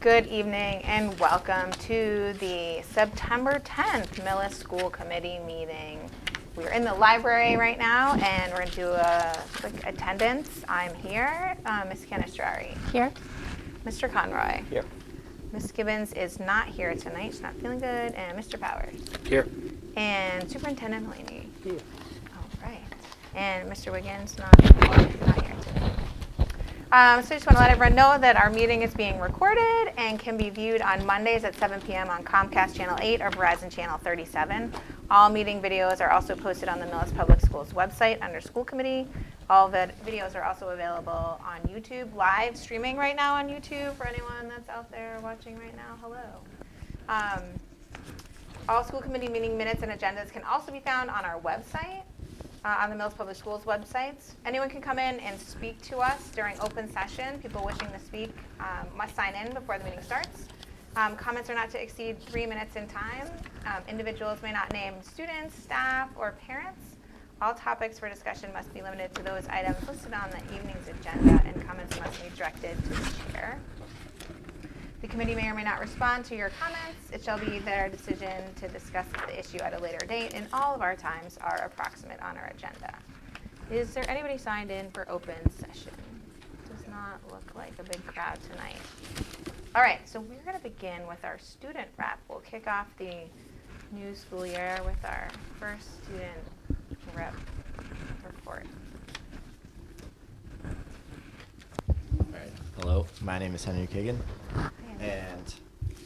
Good evening and welcome to the September 10th Millis School Committee meeting. We're in the library right now and we're going to do a quick attendance. I'm here. Ms. Canestrari. Here. Mr. Conroy. Here. Ms. Gibbons is not here tonight. She's not feeling good. And Mr. Powers. Here. And Superintendent Mulaney. Here. All right. And Mr. Wiggins not here today. So I just want to let everyone know that our meeting is being recorded and can be viewed on Mondays at 7 p.m. on Comcast Channel 8 or Verizon Channel 37. All meeting videos are also posted on the Millis Public Schools website under School Committee. All videos are also available on YouTube, live streaming right now on YouTube for anyone that's out there watching right now. Hello. All School Committee meeting minutes and agendas can also be found on our website. On the Millis Public Schools websites. Anyone can come in and speak to us during open session. People wishing to speak must sign in before the meeting starts. Comments are not to exceed 3 minutes in time. Individuals may not name students, staff, or parents. All topics for discussion must be limited to those items listed on the evening's agenda, and comments must be directed to the chair. The committee may or may not respond to your comments. It shall be their decision to discuss the issue at a later date, and all of our times are approximate on our agenda. Is there anybody signed in for open session? Does not look like a big crowd tonight. All right, so we're going to begin with our student rep. We'll kick off the new school year with our first student rep report. All right. Hello, my name is Henry Kagan. And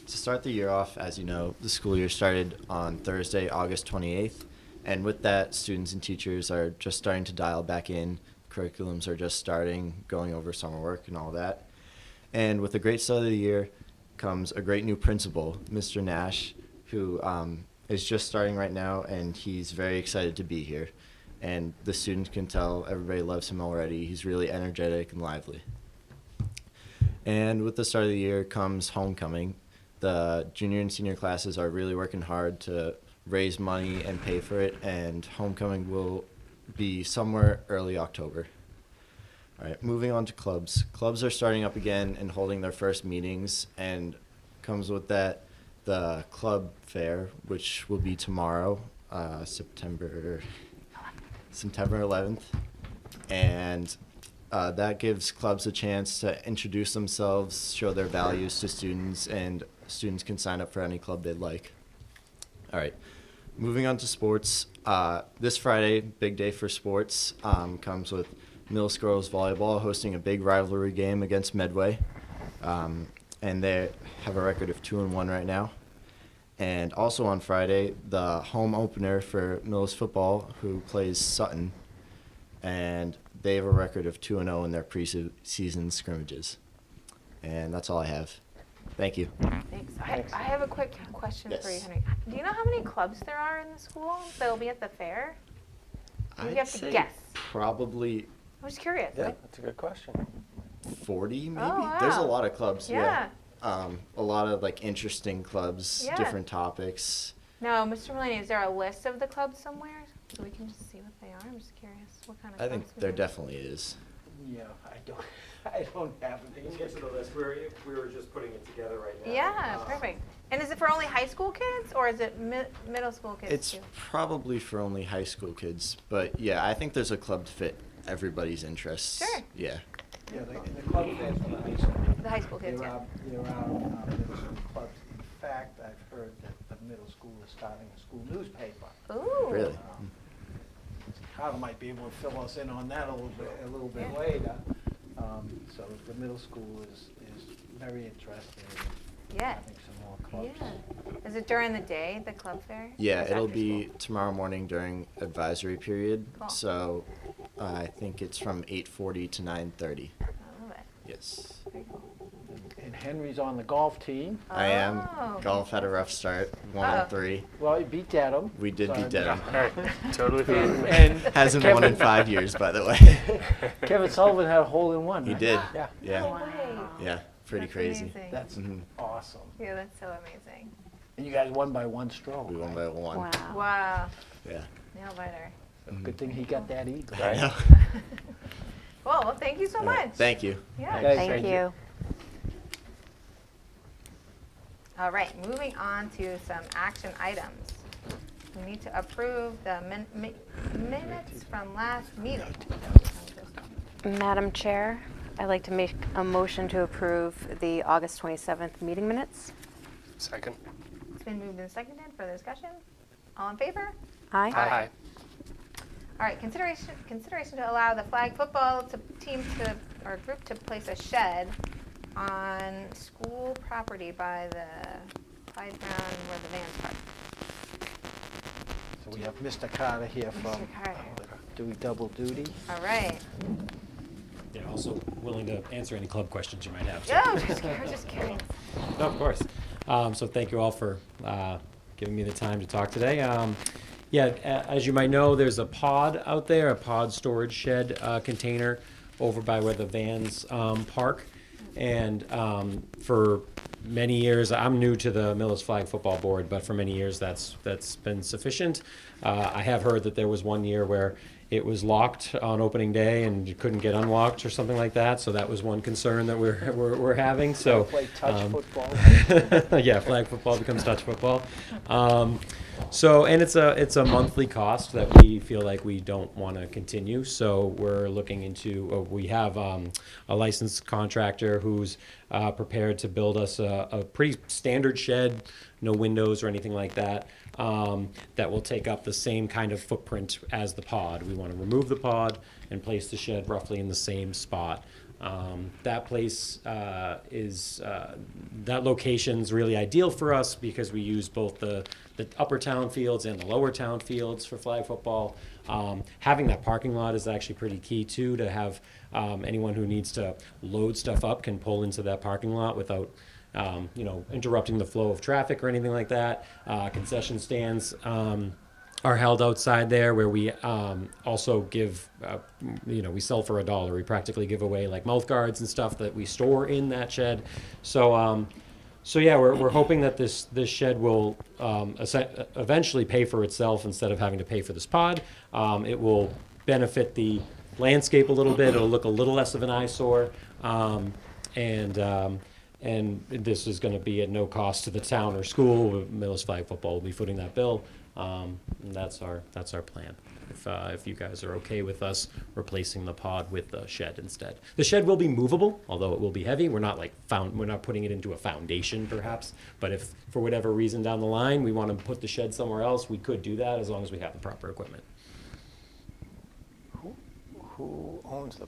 to start the year off, as you know, the school year started on Thursday, August 28th. And with that, students and teachers are just starting to dial back in. Curriculums are just starting, going over summer work and all that. And with a great start of the year comes a great new principal, Mr. Nash, who is just starting right now, and he's very excited to be here. And the students can tell everybody loves him already. He's really energetic and lively. And with the start of the year comes homecoming. The junior and senior classes are really working hard to raise money and pay for it, and homecoming will be somewhere early October. All right, moving on to clubs. Clubs are starting up again and holding their first meetings, and comes with that the club fair, which will be tomorrow, September 11th. And that gives clubs a chance to introduce themselves, show their values to students, and students can sign up for any club they'd like. All right, moving on to sports. This Friday, big day for sports, comes with Millis Girls Volleyball hosting a big rivalry game against Medway. And they have a record of 2-1 right now. And also on Friday, the home opener for Millis Football, who plays Sutton. And they have a record of 2-0 in their preseason scrimmages. And that's all I have. Thank you. Thanks. I have a quick question for you, Yes. Henry. Do you know how many clubs there are in the school that will be at the fair? You I'd have to say guess. probably I'm just curious. Yeah, that's a good question. 40 maybe. Oh, There's a wow. lot of clubs. Yeah. A lot of like interesting clubs, Yeah. different topics. No, Mr. Mulaney, is there a list of the clubs somewhere so we can just see what they are? I'm just curious what kind of I clubs. think we there have. definitely is. Yeah, I don't have We can it. get to the list. We were just putting it together right now. Yeah, perfect. And is it for only high school kids or is it middle school kids It's too? probably for only high school kids, but yeah, I think there's a club to fit everybody's interests. Sure. Yeah. Yeah, the club fans for the high school. The high school kids, There yeah. are middle school clubs. In fact, I've heard that the middle school is starting a school newspaper. Ooh. Really? Carter might be able to fill us in on that a little bit Yeah. later. So the middle school is very interested in Yeah. having some more clubs. Yeah. Is it during the day, the club fair? Yeah, Or is it it'll after be school? tomorrow morning during advisory period. Cool. So I think it's from 8:40 to 9:30. I love it. Yes. Very cool. And Henry's on the golf team. I am. Oh, Golf had a rough start, 1-3. Well, you beat Dedham. We did beat Dedham. Totally fine. And Hasn't won in 5 years, by the way. Kevin Sullivan had a hole in one. He right? did. Yeah. Yeah. No way. Yeah. Pretty That's crazy. amazing. That's Mhm. awesome. Yeah, that's so amazing. And you guys won by one stroke. We won right? by 1. Wow. Wow. Yeah. Nail biter. Good thing he got that eagle. I know. Well, thank you so All right. much. Thank you. Yeah. Okay. Thank you. All right, moving on to some action items. We need to approve the minutes from last meeting. Madam Chair, I'd like to make a motion to approve the August 27th meeting minutes. Second. It's been moved and seconded. Further discussion? All in favor? Aye. Aye. All right, consideration to allow the flag football team to, or group to place a shed on school property by the playground where the vans park. So we have Mr. Carter here from Mr. Carter. doing double duty. All right. Yeah, also willing to answer any club questions you might have. too. Oh, just kidding. No, of course. So thank you all for giving me the time to talk today. As you might know, there's a pod out there, a pod storage shed container over by where the vans park. And for many years, I'm new to the Millis Flag Football Board, but for many years that's been sufficient. I have heard that there was one year where it was locked on opening day and you couldn't get unlocked or something like that. So that was one concern that we're having. So Play touch football. yeah, flag football becomes touch football. And it's a monthly cost that we feel like we don't want to continue. So we're looking into, we have a licensed contractor who's prepared to build us a pretty standard shed, no windows or anything like that, that will take up the same kind of footprint as the pod. We want to remove the pod and place the shed roughly in the same spot. That place that location's really ideal for us because we use both the upper town fields and the lower town fields for flag football. Having that parking lot is actually pretty key too, to have anyone who needs to load stuff up can pull into that parking lot without interrupting the flow of traffic or anything like that. Concession stands are held outside there, where we also give, we sell for $1. We practically give away like mouth guards and stuff that we store in that shed. So we're hoping that this shed will eventually pay for itself instead of having to pay for this pod. It will benefit the landscape a little bit. It'll look a little less of an eyesore, and this is going to be at no cost to the town or school. Millis Flag Football will be footing that bill. And that's our plan. If you guys are okay with us replacing the pod with the shed instead. The shed will be movable, although it will be heavy. We're not putting it into a foundation perhaps, but if for whatever reason down the line we want to put the shed somewhere else, we could do that as long as we have the proper equipment. Who owns the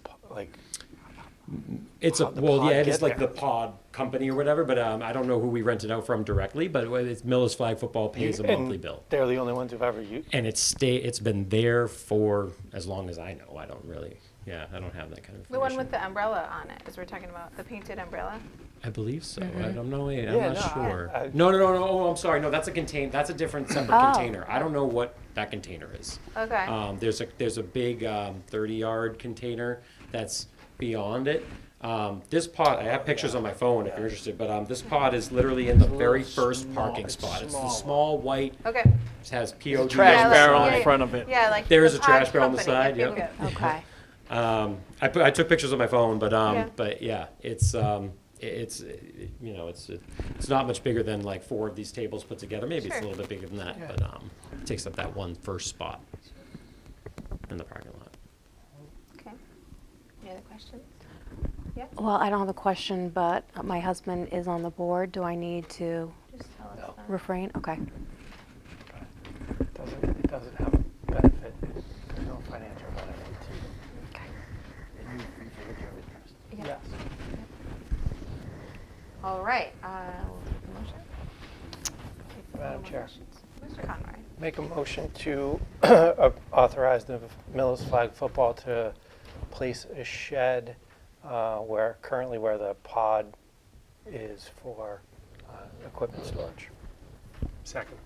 It's How'd the pod it is get like there? the pod company or whatever, but I don't know who we rent it out from directly, but it's Millis Flag Football pays a monthly bill. They're the only ones who've ever used. And it's been there for as long as I know. I don't have that kind of information. The one with the umbrella on it, as we're talking about, the painted umbrella. I believe so. Mm-hmm. I don't know. I'm Yeah, not no, sure. I- No. Oh, I'm sorry. No, that's a different separate Oh. container. I don't know what that container is. Okay. There's a big 30-yard container that's beyond it. This pod, I have pictures on my phone if you're interested, but this pod is literally in the very first parking spot. It's the small white, Okay. it has POD. trash Yeah, like- barrel yeah, in front of it. Yeah, like There is the a trash pod barrel on the company, side, yeah, yep. bingo. Okay. I took pictures on my phone, but Yeah. it's not much bigger than like 4 of these tables put together. Maybe it's a Sure. little bit bigger than that, Yeah. but it takes up that one first spot in the parking lot. Okay. Any other questions? Well, I don't have a question, but my husband is on the board. Do I need to Just tell us. No. refrain? Okay. It doesn't have a benefit. There's no financial benefit to it. Okay. And you figured your interest. Yeah. Yes. All right. Motion? Madam Chair. Mr. Conroy. Make a motion to authorize the Millis Flag Football to place a shed where the pod is for equipment storage. Second.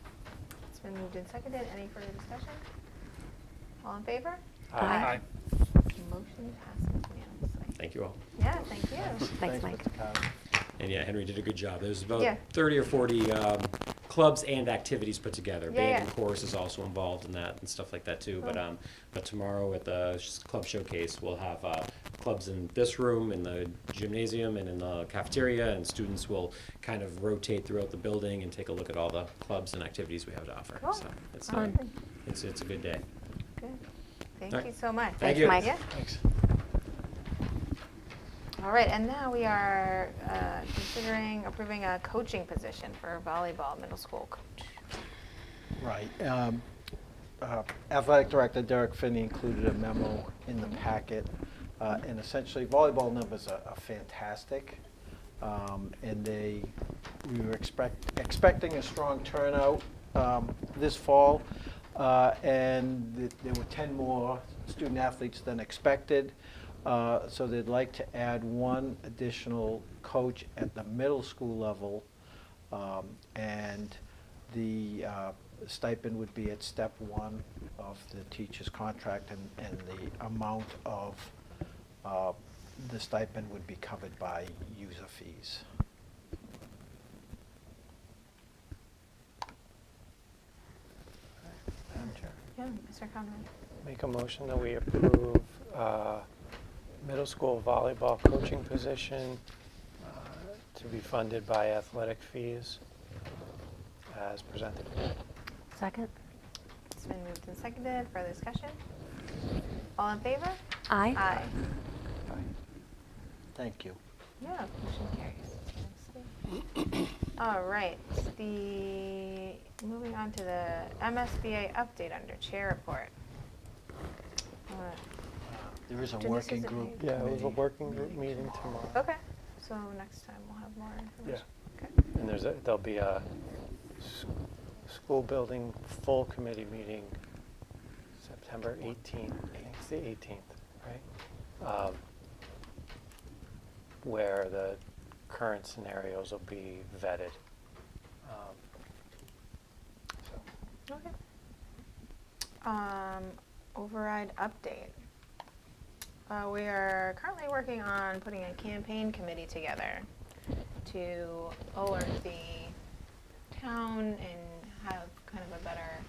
It's been moved and seconded. Any further discussion? All in favor? Aye. Motion passes unanimously. Thank you all. Yeah, thank you. Thanks, Mike. Mr. Carter. And yeah, Henry did a good job. There's about Yeah. 30 or 40 clubs and activities put together. Yeah, Band yeah. and chorus is also involved in that and stuff like that too. Cool. But tomorrow at the club showcase, we'll have clubs in this room, in the gymnasium, and in the cafeteria, and students will kind of rotate throughout the building and take a look at all the clubs and activities we have to offer. Cool. So it's, Fun. it's a good day. Good. Thank All right. you so much. Thank you. Mike. Yeah. Thanks. All right, and now we are considering approving a coaching position for volleyball middle school coach. Right. Athletic Director Derek Finney included a memo in the packet, and essentially volleyball numbers are fantastic, and we were expecting a strong turnout this fall, and there were 10 more student athletes than expected. So they'd like to add one additional coach at the middle school level, and the stipend would be at step 1 of the teacher's contract, and the amount of the stipend would be covered by user fees. Madam Chair. Yeah, Mr. Conrad. Make a motion that we approve middle school volleyball coaching position to be funded by athletic fees as presented. Second? It's been moved and seconded. Further discussion? All in favor? Aye. Aye. Thank you. Yeah, motion carries. All right, moving on to the MSBA update under chair report. There is a Denise, working is it group. Yeah, it was a committee working group meeting tomorrow. Okay, so next time we'll have more information. Okay. And there'll be a school building full committee meeting September 18th. I think it's the 18th, right? Where the current scenarios will be vetted. Okay. Override update. We are currently working on putting a campaign committee together to alert the town and have kind of a better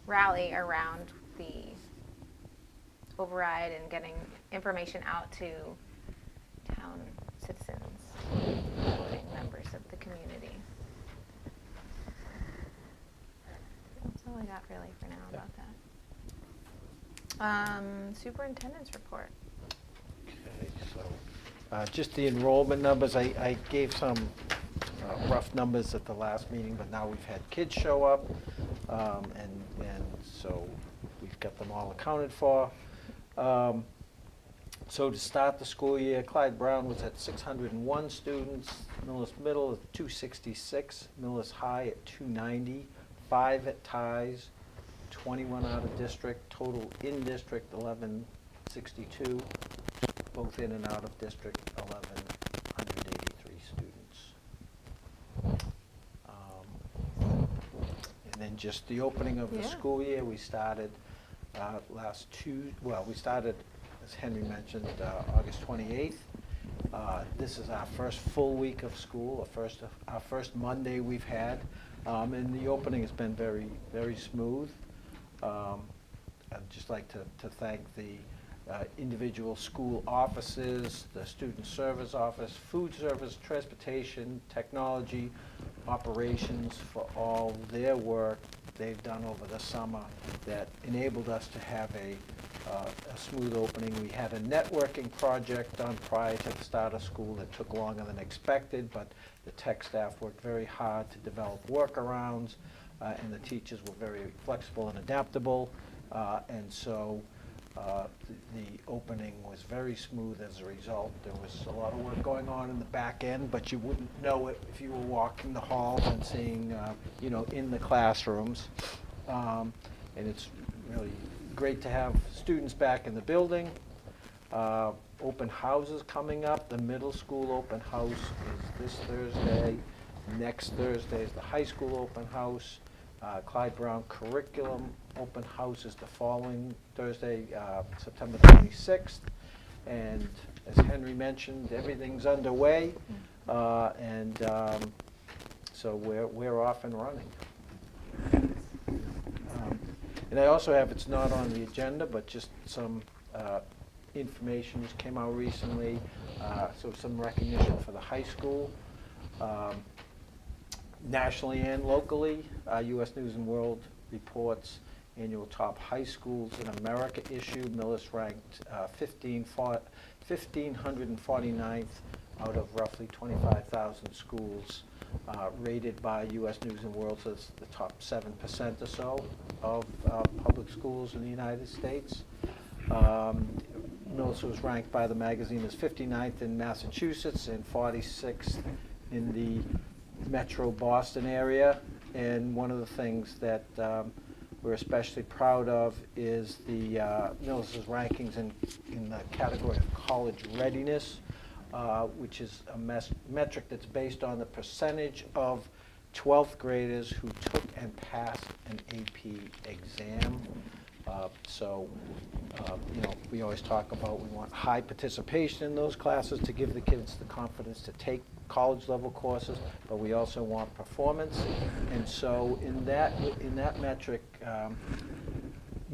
rally around the override and getting information out to town citizens, including members of the community. That's all I got really for now about that. Superintendent's report. Okay, so just the enrollment numbers, I gave some rough numbers at the last meeting, but now we've had kids show up, and so we've got them all accounted for. So to start the school year, Clyde Brown was at 601 students, Millis Middle at 266, Millis High at 290, 5 at ties, 21 out of district, total in district 1162, both in and out of district 1183 students. And then just the opening of the Yeah. school year, we started we started, as Henry mentioned, August 28th. This is our first full week of school, our first Monday we've had, and the opening has been very, very smooth. I'd just like to thank the individual school offices, the student service office, food service, transportation, technology, operations for all their work they've done over the summer that enabled us to have a smooth opening. We had a networking project done prior to the start of school that took longer than expected, but the tech staff worked very hard to develop workarounds, and the teachers were very flexible and adaptable, and so the opening was very smooth as a result. There was a lot of work going on in the back end, but you wouldn't know it if you were walking the halls and seeing, in the classrooms. And it's really great to have students back in the building. Open houses coming up. The middle school open house is this Thursday. Next Thursday is the high school open house. Clyde Brown Curriculum open house is the following Thursday, September 26th. And as Henry mentioned, everything's underway. So we're off and running. And I also have, it's not on the agenda, but just some information just came out recently, so some recognition for the high school. Nationally and locally, U.S. News and World Report's annual top high schools in America issue. Millis ranked 1,549th out of roughly 25,000 schools rated by U.S. News and World, so it's the top 7% or so of public schools in the United States. Millis was ranked by the magazine as 59th in Massachusetts and 46th in the Metro Boston area. And one of the things that we're especially proud of is the Millis's rankings in the category of college readiness, which is a metric that's based on the percentage of 12th graders who took and passed an AP exam. We always talk about we want high participation in those classes to give the kids the confidence to take college level courses, but we also want performance. And so in that metric,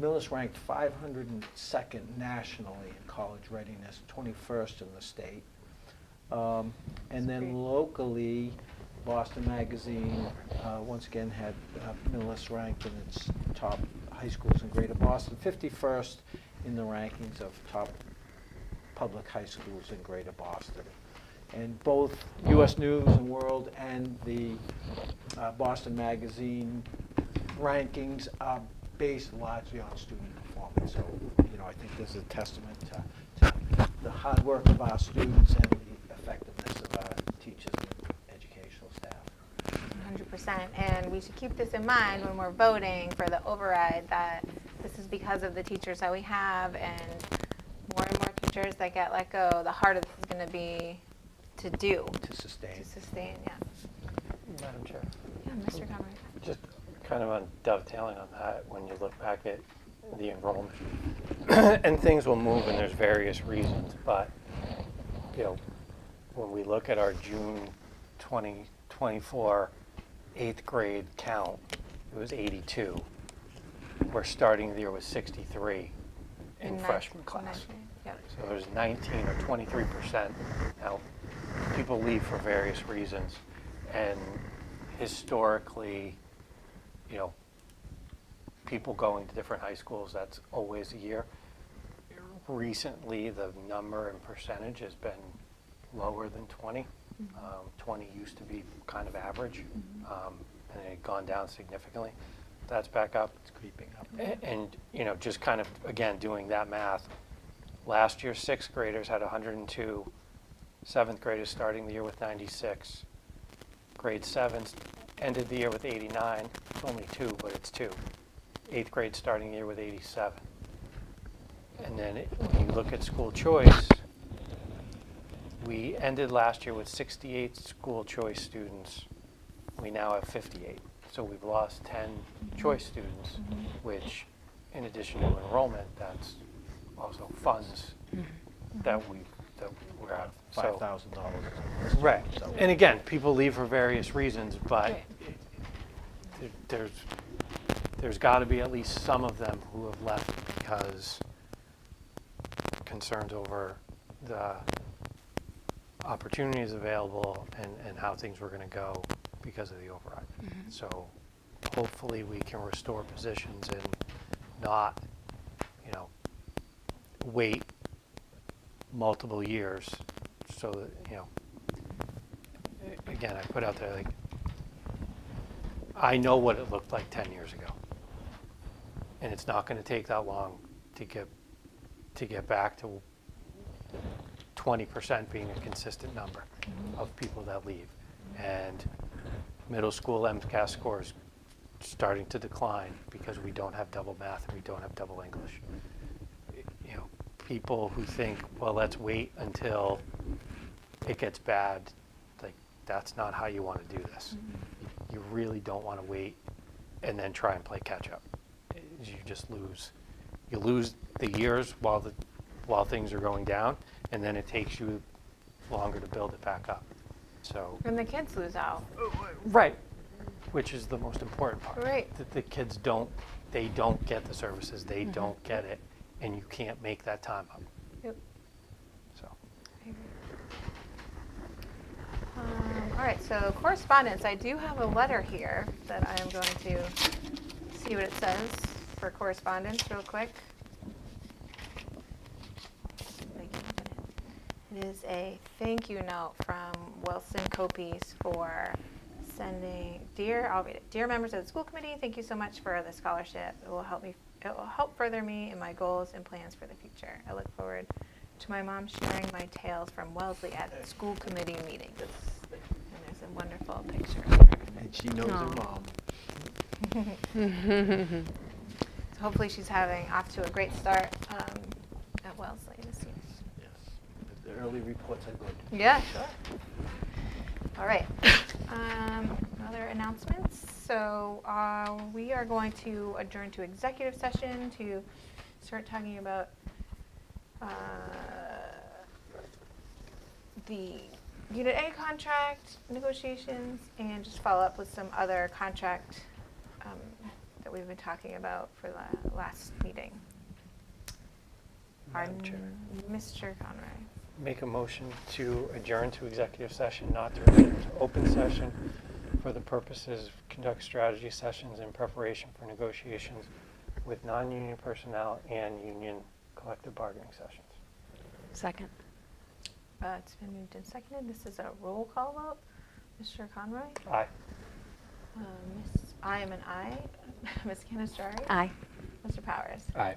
Millis ranked 502nd nationally in college readiness, 21st in the state. And then locally, Boston Magazine once again had Millis ranked in its top high schools in Greater Boston, 51st in the rankings of top public high schools in Greater Boston. And both U.S. News and World and the Boston Magazine rankings are based largely on student performance. So, I think this is a testament to the hard work of our students and the effectiveness of our teachers and educational staff. 100%. And we should keep this in mind when we're voting for the override, that this is because of the teachers that we have, and more and more teachers that get let go, the harder this is going to be to do. To sustain. Yeah. Madam Chair. Yeah, Mr. Conrad. Just kind of on dovetailing on that, when you look back at the enrollment, and things will move and there's various reasons, but, when we look at our June 2024 8th grade count, it was 82. We're starting the year with 63 in freshman class. Yep. So there's 19 or 23%. Now, people leave for various reasons, and historically, people going to different high schools, that's always a year. Recently, the number and percentage has been lower than 20. 20 used to be kind of average, and it had gone down significantly. That's back up. It's creeping up. And, just kind of, again, doing that math, last year, 6th graders had 102, 7th graders starting the year with 96, grade 7s ended the year with 89, it's only 2, but it's 2. 8th grade starting the year with 87. And then when you look at school choice, we ended last year with 68 school choice students. We now have 58. So we've lost 10 choice students, which, in addition to enrollment, that's also funds that we're out of. $5,000. Right. So. And again, people leave for various reasons, but there's got to be at least some of them who have left because concerns over the opportunities available and how things were going to go because of the override. So hopefully we can restore positions and not, wait multiple years so that, again, I put out there, like, I know what it looked like 10 years ago. And it's not going to take that long to get back to 20% being a consistent number of people that leave. And middle school MCAS scores starting to decline because we don't have double math and we don't have double English. People who think, well, let's wait until it gets bad, like, that's not how you want to do this. You really don't want to wait and then try and play catch up. You just lose. You lose the years while things are going down, and then it takes you longer to build it back up. So. And the kids lose out. Right. Which is the most important part. Right. That the kids don't get the services, they don't get it, and you can't make that time up. Yep. so correspondence, I do have a letter here that I am going to see what it says for correspondence real quick. It is a thank you note from Wilson Copies for sending, I'll read it. Dear members of the school committee, thank you so much for the scholarship. It will help further me in my goals and plans for the future. I look forward to my mom sharing my tales from Wellesley at school committee meetings. And there's a wonderful picture of her. And she knows her mom. So hopefully she's off to a great start at Wellesley this year. Yes, the early reports are good. Yeah, sure. All right. Other announcements. So we are going to adjourn to executive session to start talking about the Unit A contract negotiations and just follow up with some other contract that we've been talking about for the last meeting. Madam Chair. Mr. Conroy. Make a motion to adjourn to executive session, not to return to open session for the purposes of conduct strategy sessions in preparation for negotiations with non-union personnel and union collective bargaining sessions. Second. It's been moved and seconded. This is a roll call vote. Mr. Conroy? Aye. I am an aye. Ms. Cannistrari? Aye. Mr. Powers? Aye.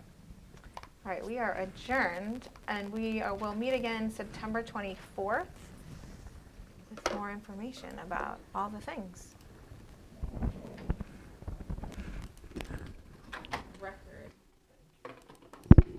All right, we are adjourned, and we will meet again September 24th with more information about all the things.